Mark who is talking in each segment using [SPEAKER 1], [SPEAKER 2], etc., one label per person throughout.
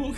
[SPEAKER 1] In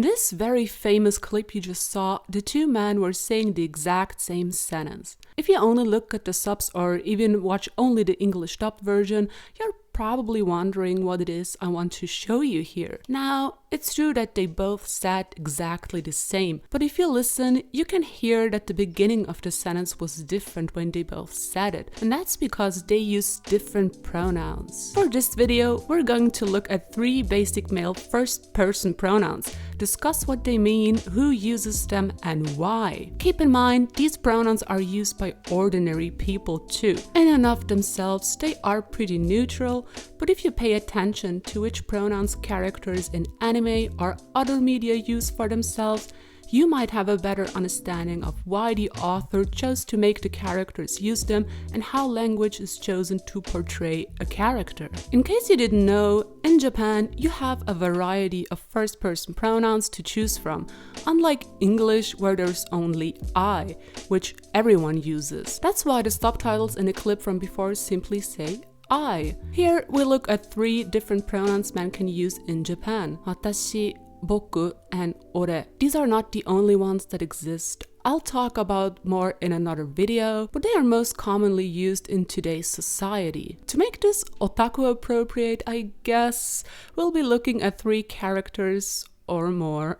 [SPEAKER 1] this very famous clip you just saw, the two men were saying the exact same sentence. If you only look at the subs or even watch only the English dubbed version, you're probably wondering what it is I want to show you here. Now, it's true that they both said exactly the same, but if you listen, you can hear that the beginning of the sentence was different when they both said it, and that's because they use different pronouns. For this video, we're going to look at 3 basic male first-person pronouns, discuss what they mean, who uses them, and why. Keep in mind, these pronouns are used by ordinary people too. In and of themselves, they are pretty neutral, but if you pay attention to which pronouns characters in anime or other media use for themselves, you might have a better understanding of why the author chose to make the characters use them and how language is chosen to portray a character. In case you didn't know, in Japan you have a variety of first-person pronouns to choose from, unlike English where there's only I, which everyone uses. That's why the subtitles in the clip from before simply say I. Here we look at 3 different pronouns men can use in Japan: watashi, boku, and ore. These are not the only ones that exist. I'll talk about more in another video, but they are most commonly used in today's society. To make this otaku appropriate, I guess we'll be looking at 3 characters or more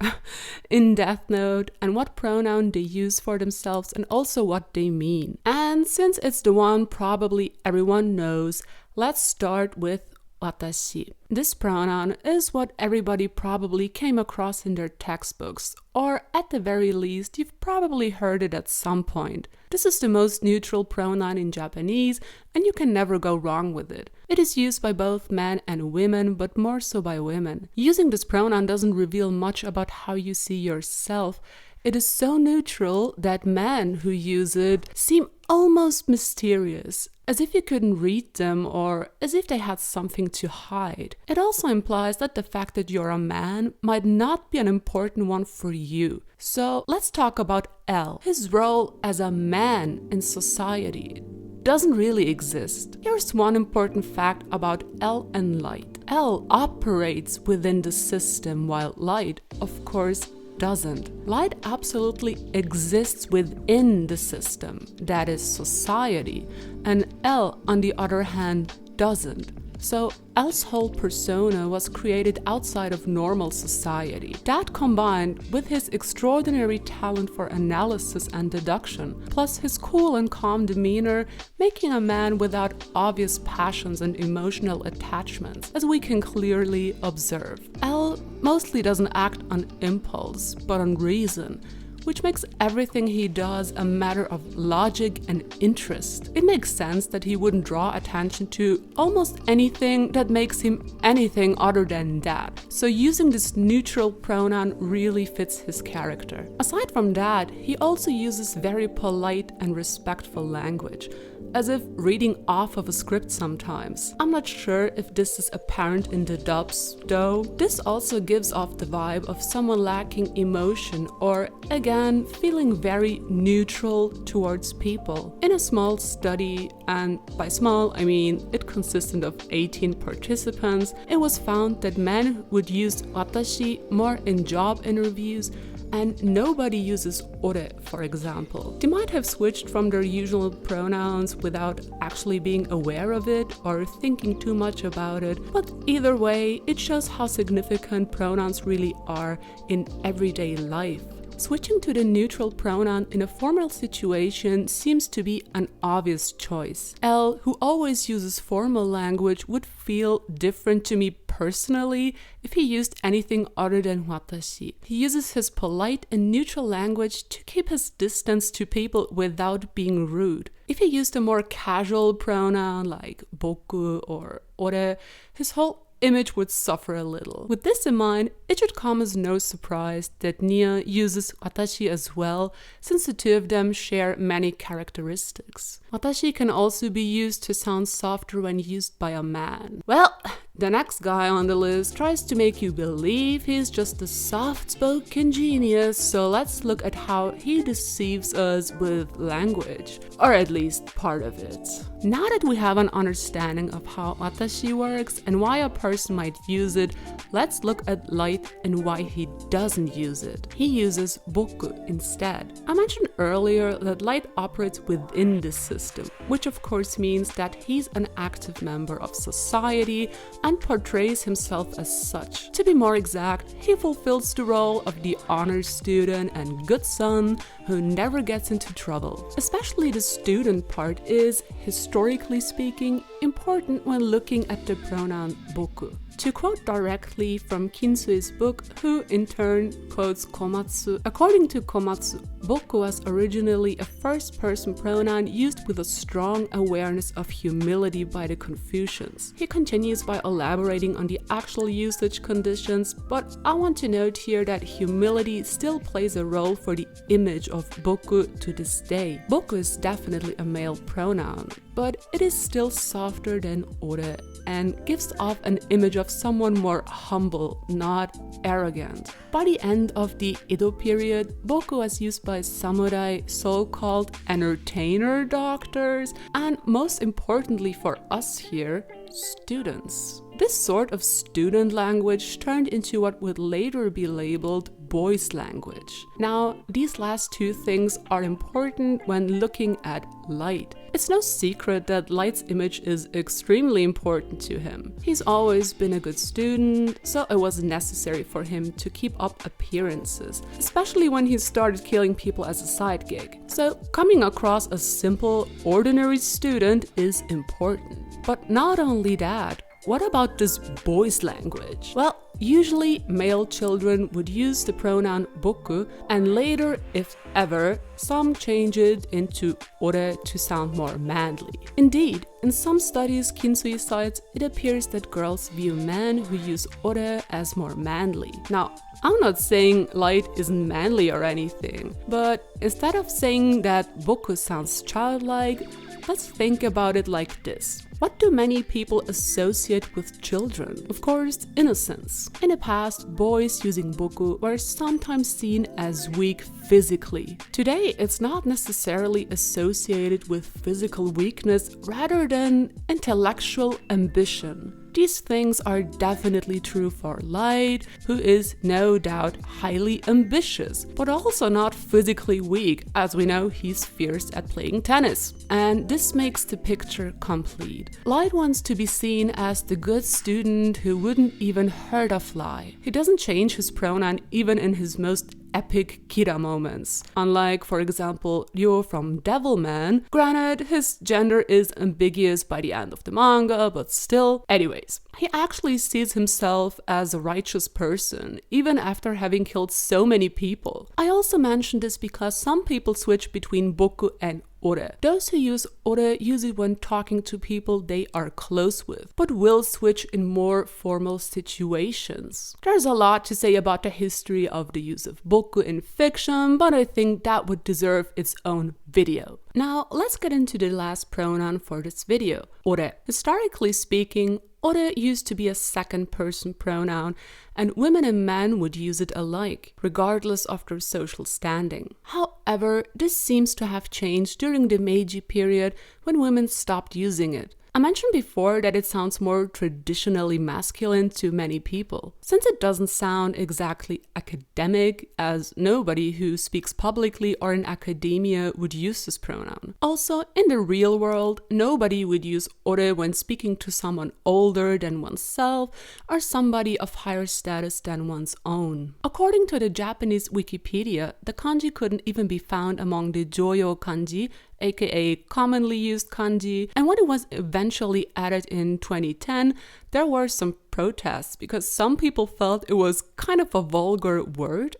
[SPEAKER 1] in Death Note and what pronoun they use for themselves and also what they mean. And since it's the one probably everyone knows, let's start with watashi. This pronoun is what everybody probably came across in their textbooks, or at the very least, you've probably heard it at some point. This is the most neutral pronoun in Japanese, and you can never go wrong with it. It is used by both men and women, but more so by women. Using this pronoun doesn't reveal much about how you see yourself. It is so neutral that men who use it seem almost mysterious, as if you couldn't read them or as if they had something to hide. It also implies that the fact that you're a man might not be an important one for you. So let's talk about L. His role as a man in society doesn't really exist. Here's one important fact about L and Light. L operates within the system while Light, of course, doesn't. Light absolutely exists within the system, that is society, and L, on the other hand, doesn't. So L's whole persona was created outside of normal society. That combined with his extraordinary talent for analysis and deduction, plus his cool and calm demeanor, making a man without obvious passions and emotional attachments, as we can clearly observe. L mostly doesn't act on impulse, but on reason, which makes everything he does a matter of logic and interest. It makes sense that he wouldn't draw attention to almost anything that makes him anything other than that. So using this neutral pronoun really fits his character. Aside from that, he also uses very polite and respectful language, as if reading off of a script sometimes. I'm not sure if this is apparent in the dubs, though. This also gives off the vibe of someone lacking emotion or, again, feeling very neutral towards people. In a small study, and by small I mean it consisted of 18 participants, it was found that men would use watashi more in job interviews, and nobody uses ore, for example. They might have switched from their usual pronouns without actually being aware of it or thinking too much about it, but either way, it shows how significant pronouns really are in everyday life. Switching to the neutral pronoun in a formal situation seems to be an obvious choice. L, who always uses formal language, would feel different to me personally if he used anything other than watashi. He uses his polite and neutral language to keep his distance to people without being rude. If he used a more casual pronoun like boku or ore, his whole image would suffer a little. With this in mind, it should come as no surprise that Nia uses watashi as well, since the two of them share many characteristics. Watashi can also be used to sound softer when used by a man. Well, The next guy on the list tries to make you believe he's just a soft-spoken genius, so let's look at how he deceives us with language, or at least part of it. Now that we have an understanding of how watashi works and why a person might use it, let's look at light and why he doesn't use it. He uses boku instead. I mentioned earlier that light operates within this system, which of course means that he's an active member of society and portrays himself as such. To be more exact, he fulfills the role of the honor student and good son who never gets into trouble. Especially the student part is, historically speaking, important when looking at the pronoun boku. To quote directly from Kinsui's book, who in turn quotes Komatsu, according to Komatsu, boku was originally a first-person pronoun used with a strong awareness of humility by the Confucians. He continues by elaborating on the actual usage conditions, but I want to note here that humility still plays a role for the image of boku to this day. Boku is definitely a male pronoun, but it is still softer than ore and gives off an image of someone more humble, not arrogant. By the end of the Edo period, boku was used by samurai, so-called entertainer doctors, and most importantly for us here, students. This sort of student language turned into what would later be labeled boys' language. Now, these last two things are important when looking at Light. It's no secret that Light's image is extremely important to him. He's always been a good student, so it was necessary for him to keep up appearances, especially when he started killing people as a side gig. So coming across a simple, ordinary student is important. But not only that, what about this boys' language? Well, usually male children would use the pronoun boku, and later, if ever, some change it into ore to sound more manly. Indeed, in some studies Kinsui cites, it appears that girls view men who use ore as more manly. Now, I'm not saying Light isn't manly or anything, but instead of saying that boku sounds childlike, let's think about it like this. What do many people associate with children? Of course, innocence. In the past, boys using boku were sometimes seen as weak physically. Today, it's not necessarily associated with physical weakness rather than intellectual ambition. These things are definitely true for Light, who is no doubt highly ambitious, but also not physically weak, as we know he's fierce at playing tennis. And this makes the picture complete. Light wants to be seen as the good student who wouldn't even hurt a fly. He doesn't change his pronoun even in his most epic Kira moments. Unlike, for example, Ryo from Devilman. Granted, his gender is ambiguous by the end of the manga, but still. Anyways, he actually sees himself as a righteous person, even after having killed so many people. I also mention this because some people switch between boku and ore. Those who use ore use it when talking to people they are close with, but will switch in more formal situations. There's a lot to say about the history of the use of boku in fiction, but I think that would deserve its own video. Now, let's get into the last pronoun for this video, ore. Historically speaking, ore used to be a second-person pronoun, and women and men would use it alike, regardless of their social standing. However, this seems to have changed during the Meiji period when women stopped using it. I mentioned before that it sounds more traditionally masculine to many people, since it doesn't sound exactly academic, as nobody who speaks publicly or in academia would use this pronoun. Also, in the real world, nobody would use ore when speaking to someone older than oneself or somebody of higher status than one's own. According to the Japanese Wikipedia, the kanji couldn't even be found among the Joyo kanji, aka commonly used kanji, and when it was eventually added in 2010, there were some protests because some people felt it was kind of a vulgar word.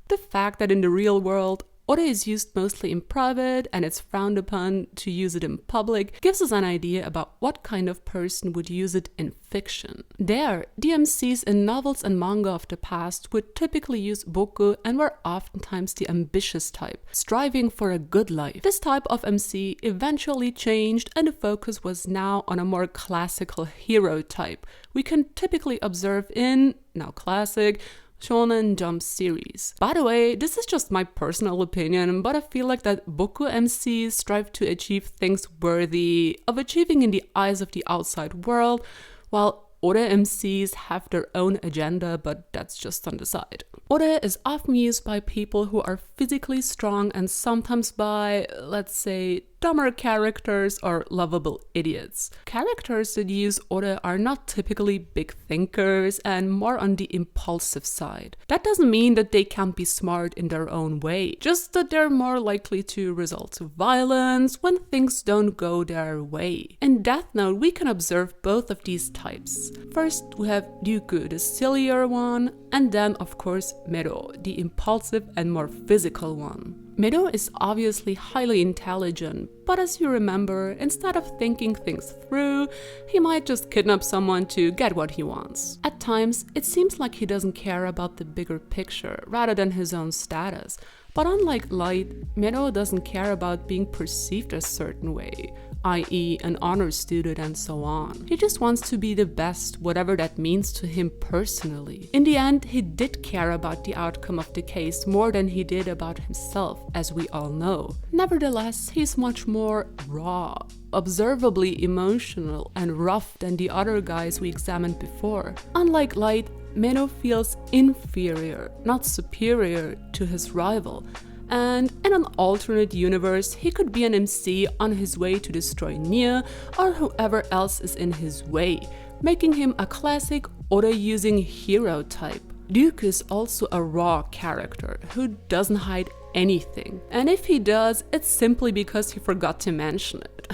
[SPEAKER 1] The fact that in the real world, Ore is used mostly in private and it's frowned upon to use it in public, gives us an idea about what kind of person would use it in fiction. There, DMCs in novels and manga of the past would typically use boku and were oftentimes the ambitious type, striving for a good life. This type of MC eventually changed and the focus was now on a more classical hero type we can typically observe in, now classic, Shonen Jump series. By the way, this is just my personal opinion, but I feel like that boku MCs strive to achieve things worthy of achieving in the eyes of the outside world, while Ore MCs have their own agenda, but that's just on the side. Ore is often used by people who are physically strong and sometimes by, let's say, dumber characters or lovable idiots. Characters that use Ore are not typically big thinkers and more on the impulsive side. That doesn't mean that they can't be smart in their own way, just that they're more likely to resort to violence when things don't go their way. In Death Note, we can observe both of these types. First, we have Ryuk, the sillier one, and then, of course, Mello, the impulsive and more physical one. Mello is obviously highly intelligent, but as you remember, instead of thinking things through, he might just kidnap someone to get what he wants. At times, it seems like he doesn't care about the bigger picture, rather than his own status. But unlike Light, Mello doesn't care about being perceived a certain way, i.e. an honor student and so on. He just wants to be the best, whatever that means to him personally. In the end, he did care about the outcome of the case more than he did about himself, as we all know. Nevertheless, he's much more raw, observably emotional and rough than the other guys we examined before. Unlike Light, Mello feels inferior, not superior, to his rival. And in an alternate universe, he could be an MC on his way to destroy Nia or whoever else is in his way, making him a classic Ore-using hero type. Ryuk is also a raw character who doesn't hide anything, and if he does, it's simply because he forgot to mention it.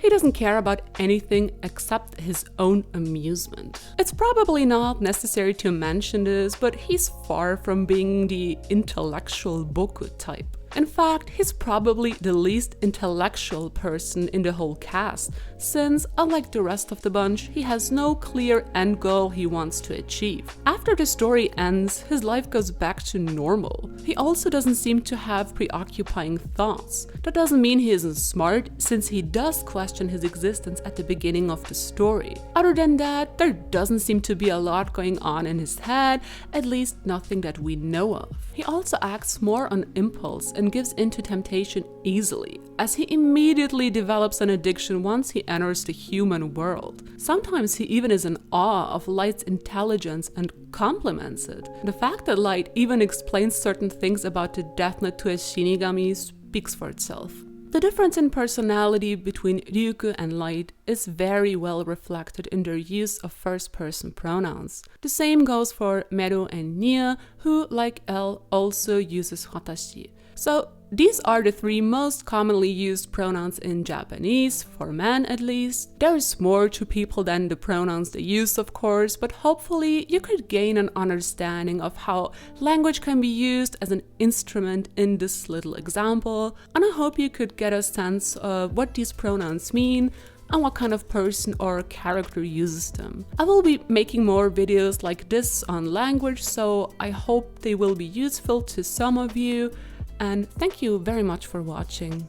[SPEAKER 1] He doesn't care about anything except his own amusement. It's probably not necessary to mention this, but he's far from being the intellectual boku type. In fact, he's probably the least intellectual person in the whole cast, since, unlike the rest of the bunch, he has no clear end goal he wants to achieve. After the story ends, his life goes back to normal. He also doesn't seem to have preoccupying thoughts. That doesn't mean he isn't smart, since he does question his existence at the beginning of the story. Other than that, there doesn't seem to be a lot going on in his head, at least nothing that we know of. He also acts more on impulse and gives into temptation easily, as he immediately develops an addiction once he enters the human world. Sometimes he even is in awe of Light's intelligence and compliments it. The fact that Light even explains certain things about the Death Note to a Shinigami speaks for itself. The difference in personality between Ryuk and Light is very well reflected in their use of first-person pronouns. The same goes for Mello and Nia, who, like L, also uses watashi. So these are the three most commonly used pronouns in Japanese, for men at least. There's more to people than the pronouns they use, of course, but hopefully you could gain an understanding of how language can be used as an instrument in this little example, and I hope you could get a sense of what these pronouns mean and what kind of person or character uses them. I will be making more videos like this on language, so I hope they will be useful to some of you. And thank you very much for watching.